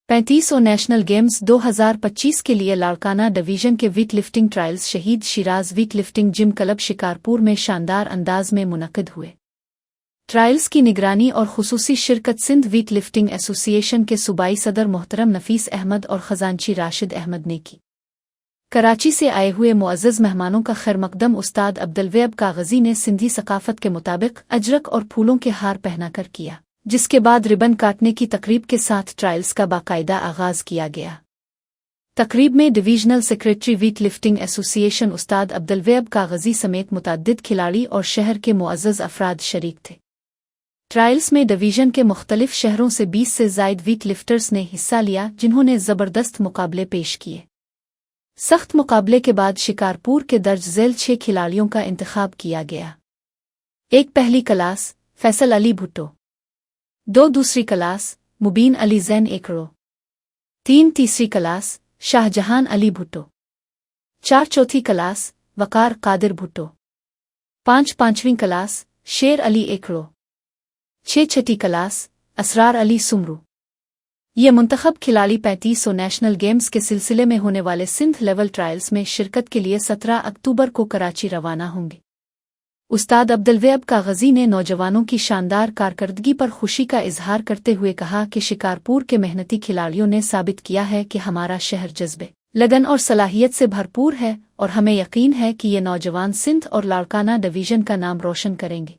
35 national games 2025 के लिए Larkana division के वेट लिफ्टिंग ट्रायल्स शहीद Siraj weight lifting gym club Shikarpur में शानदार अंदाज में मुनक्किद हुए। ट्रायल्स की निगरानी और खुसूसी शिरकत सिंध वेट लिफ्टिंग एसोसिएशन के सूबाई सदर मोहतरम नफीस अहमद और खजांची राशिद अहमद ने की। कराची से आए हुए मुअज़्ज़ज़ मेहमानों का खैरमकदम उस्ताद अब्दुलवहब कागज़ी ने सिंधी सकाफत के मुताबिक अजरक और फूलों के हार पहनाकर किया, जिसके बाद रिबन काटने की तकरीब के साथ ट्रायल्स का बाकायदा आगाज किया गया। तकरीब में divisional secretary weight lifting association उस्ताद अब्दुलवहब कागज़ी समेत मुतअद्दिद खिलाड़ी और शहर के मुअज़्ज़ज़ अफराद शरीक थे। ट्रायल्स में डिवीजन के मुख्तलिफ शहरों से 20 से ज़ायद वेट लिफ्टर्स ने हिस्सा लिया, जिन्होंने ज़बरदस्त मुकाबले पेश किए। सख्त मुकाबले के बाद शिकारपुर के दर्ज झेल 6 खिलाड़ियों का इंतखाब किया गया। 1 पहली क्लास फैसल अली भुट्टो, 2 दूसरी क्लास मुबीन अली ज़ैन एकड़ो, 3 तीसरी क्लास शाहजहान अली भुट्टो, 4 चौथी क्लास वकार कादिर भुट्टो, 5 पांचवीं क्लास शेर अली एकड़ो, 6 छठी क्लास असरार अली सुमरू। ये मुंतखब खिलाड़ी 35 नेशनल गेम्स के सिलसिले में होने वाले सिंध लेवल ट्रायल्स में शिरकत के लिए 17 अक्टूबर को कराची रवाना होंगे। उस्ताद अब्दुलवहब कागज़ी ने नौजवानों की शानदार कारकर्दगी पर खुशी का इजहार करते हुए कहा कि शिकारपुर के मेहनती खिलाड़ियों ने साबित किया है कि हमारा शहर जज्बे, लगन और सलाहियत से भरपूर है और हमें यकीन है कि ये नौजवान सिंध और लाड़काना डिवीजन का नाम रोशन करेंगे।